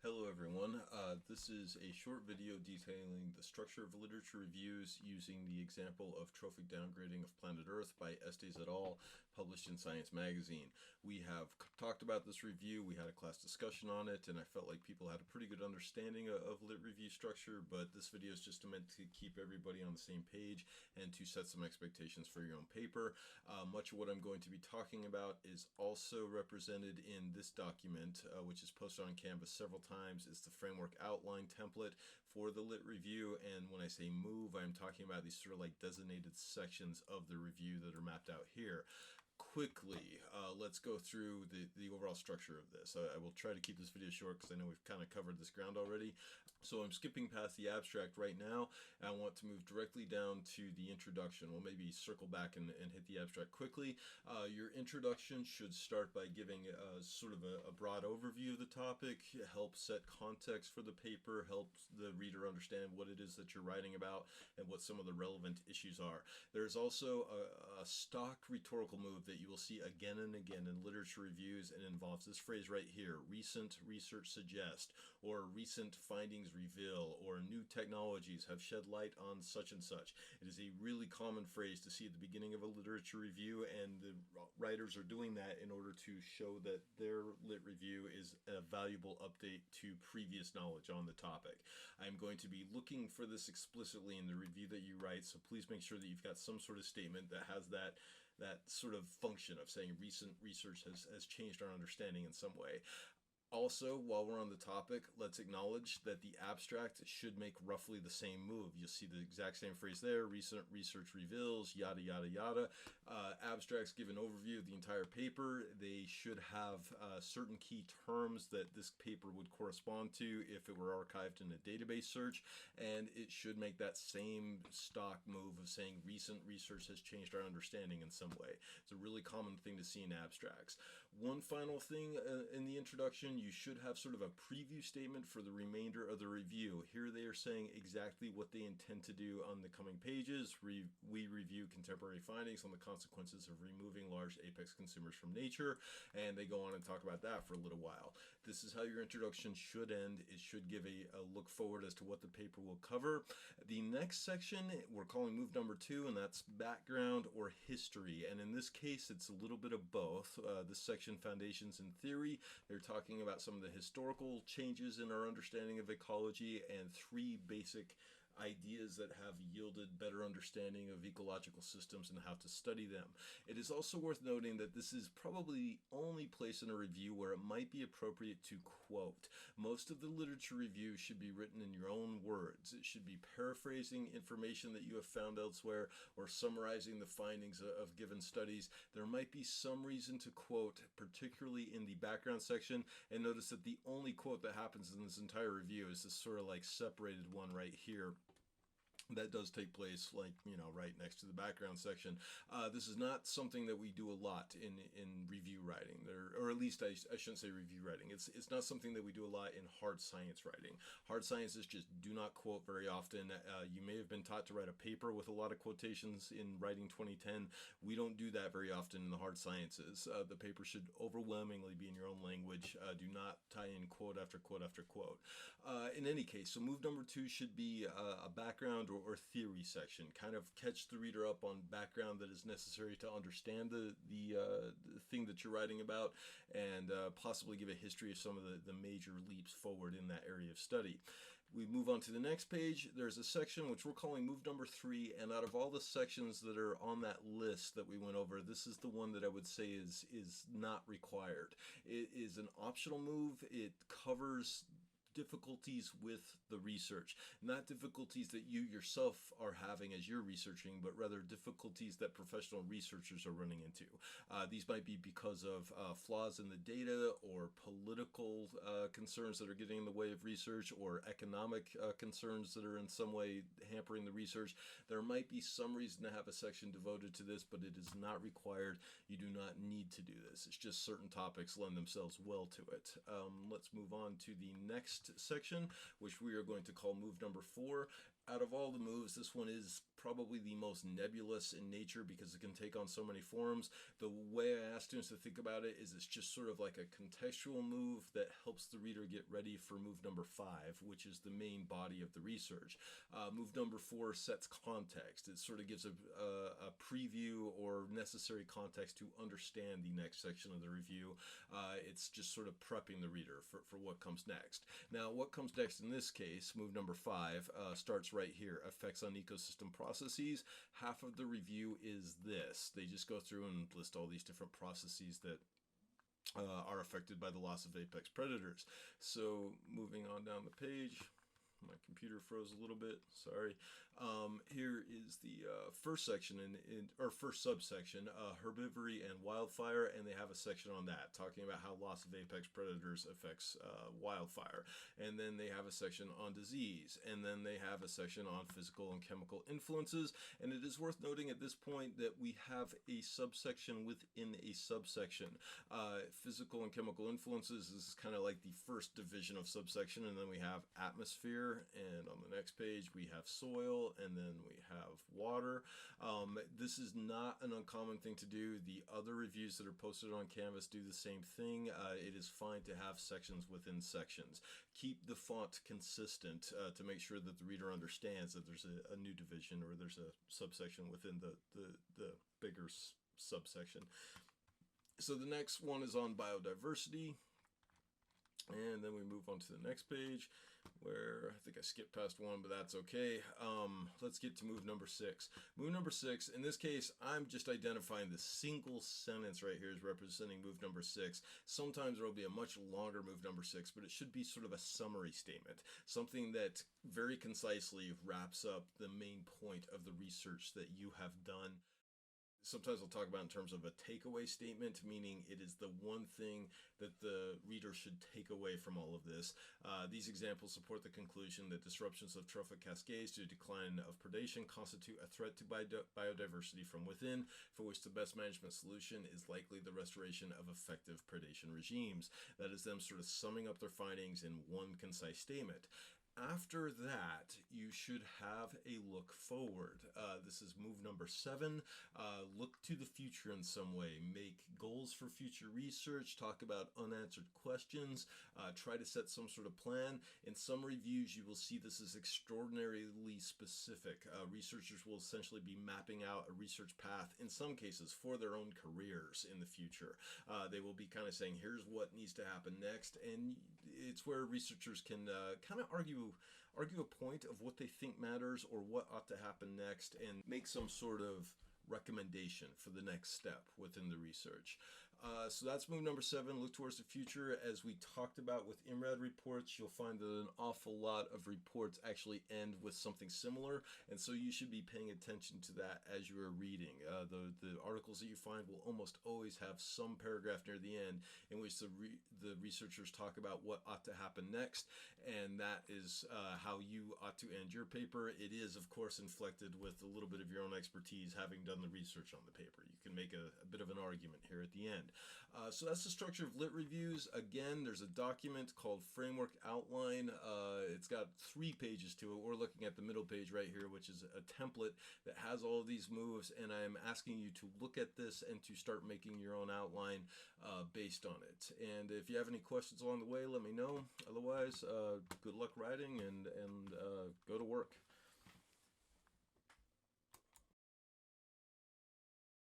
Hello everyone, this is a short video detailing the structure of literature reviews using the example of trophic downgrading of planet Earth by Estes et al., published in Science Magazine. We have talked about this review, we had a class discussion on it, and I felt like people had a pretty good understanding of lit review structure, but this video is just meant to keep everybody on the same page and to set some expectations for your own paper. Much of what I'm going to be talking about is also represented in this document, which is posted on Canvas several times. It's the framework outline template for the lit review, and when I say move, I'm talking about these sort of like designated sections of the review that are mapped out here. Quickly, let's go through the overall structure of this. I will try to keep this video short because I know we've kind of covered this ground already. So I'm skipping past the abstract right now, and I want to move directly down to the introduction. We'll maybe circle back and hit the abstract quickly. Your introduction should start by giving sort of a broad overview of the topic, help set context for the paper, help the reader understand what it is that you're writing about and what some of the relevant issues are. There's also a stock rhetorical move that you will see again and again in literature reviews, and involves this phrase right here: recent research suggests, or recent findings reveal, or new technologies have shed light on such and such. It is a really common phrase to see at the beginning of a literature review, and the writers are doing that in order to show that their lit review is a valuable update to previous knowledge on the topic. I'm going to be looking for this explicitly in the review that you write, so please make sure that you've got some sort of statement that has that sort of function of saying recent research has changed our understanding in some way. Also, while we're on the topic, let's acknowledge that the abstract should make roughly the same move. You'll see the exact same phrase there: recent research reveals, yada, yada, yada. Abstracts give an overview of the entire paper. They should have certain key terms that this paper would correspond to if it were archived in a database search, and it should make that same stock move of saying recent research has changed our understanding in some way. It's a really common thing to see in abstracts. One final thing in the introduction: you should have sort of a preview statement for the remainder of the review. Here they are saying exactly what they intend to do on the coming pages. We review contemporary findings on the consequences of removing large apex consumers from nature, and they go on and talk about that for a little while. This is how your introduction should end. It should give a look forward as to what the paper will cover. The next section we're calling move number 2, and that's background or history, and in this case it's a little bit of both. This section, foundations and theory, they're talking about some of the historical changes in our understanding of ecology and 3 basic ideas that have yielded better understanding of ecological systems and how to study them. It is also worth noting that this is probably the only place in a review where it might be appropriate to quote. Most of the literature review should be written in your own words. It should be paraphrasing information that you have found elsewhere, or summarizing the findings of given studies. There might be some reason to quote, particularly in the background section, and notice that the only quote that happens in this entire review is this sort of like separated one right here. That does take place, like, right next to the background section. This is not something that we do a lot in review writing, or at least I shouldn't say review writing. It's not something that we do a lot in hard science writing. Hard sciences just do not quote very often. You may have been taught to write a paper with a lot of quotations in Writing 2010. We don't do that very often in the hard sciences. The paper should overwhelmingly be in your own language. Do not tie in quote after quote after quote. In any case, so move number 2 should be a background or theory section. Kind of catch the reader up on background that is necessary to understand the thing that you're writing about, and possibly give a history of some of the major leaps forward in that area of study. We move on to the next page. There's a section which we're calling move number 3, and out of all the sections that are on that list that we went over, this is the one that I would say is not required. It is an optional move. It covers difficulties with the research, not difficulties that you yourself are having as you're researching, but rather difficulties that professional researchers are running into. These might be because of flaws in the data, or political concerns that are getting in the way of research, or economic concerns that are in some way hampering the research. There might be some reason to have a section devoted to this, but it is not required. You do not need to do this. It's just certain topics lend themselves well to it. Let's move on to the next section, which we are going to call move number 4. Out of all the moves, this one is probably the most nebulous in nature because it can take on so many forms. The way I ask students to think about it is it's just sort of like a contextual move that helps the reader get ready for move number 5, which is the main body of the research. Move number 4 sets context. It sort of gives a preview or necessary context to understand the next section of the review. It's just sort of prepping the reader for what comes next. Now, what comes next in this case, move number 5, starts right here, effects on ecosystem processes. Half of the review is this. They just go through and list all these different processes that are affected by the loss of apex predators. So moving on down the page, my computer froze a little bit, sorry. Here is the first section or first subsection, herbivory and wildfire, and they have a section on that talking about how loss of apex predators affects wildfire. And then they have a section on disease, and then they have a section on physical and chemical influences. And it is worth noting at this point that we have a subsection within a subsection. Physical and chemical influences is kind of like the first division of subsection, and then we have atmosphere, and on the next page we have soil, and then we have water. This is not an uncommon thing to do. The other reviews that are posted on Canvas do the same thing. It is fine to have sections within sections. Keep the font consistent to make sure that the reader understands that there's a new division or there's a subsection within the bigger subsection. So the next one is on biodiversity. And then we move on to the next page where I think I skipped past one, but that's okay. Let's get to move number 6. Move number 6, in this case, I'm just identifying the single sentence right here as representing move number 6. Sometimes there will be a much longer move number 6, but it should be sort of a summary statement, something that very concisely wraps up the main point of the research that you have done. Sometimes I'll talk about in terms of a takeaway statement, meaning it is the one thing that the reader should take away from all of this. These examples support the conclusion that disruptions of trophic cascades due to decline of predation constitute a threat to biodiversity from within, for which the best management solution is likely the restoration of effective predation regimes. That is them sort of summing up their findings in one concise statement. After that, you should have a look forward. This is move number 7. Look to the future in some way. Make goals for future research. Talk about unanswered questions. Try to set some sort of plan. In some reviews, you will see this is extraordinarily specific. Researchers will essentially be mapping out a research path, in some cases, for their own careers in the future. They will be kind of saying, here's what needs to happen next, and it's where researchers can kind of argue a point of what they think matters or what ought to happen next and make some sort of recommendation for the next step within the research. So that's move number 7, look towards the future. As we talked about with IMRAD reports, you'll find that an awful lot of reports actually end with something similar, and so you should be paying attention to that as you are reading. The articles that you find will almost always have some paragraph near the end in which the researchers talk about what ought to happen next, and that is how you ought to end your paper. It is, of course, inflected with a little bit of your own expertise, having done the research on the paper. You can make a bit of an argument here at the end. So that's the structure of lit reviews. Again, there's a document called Framework Outline. It's got 3 pages to it. We're looking at the middle page right here, which is a template that has all of these moves, and I'm asking you to look at this and to start making your own outline based on it. And if you have any questions along the way, let me know. Otherwise, good luck writing and go to work.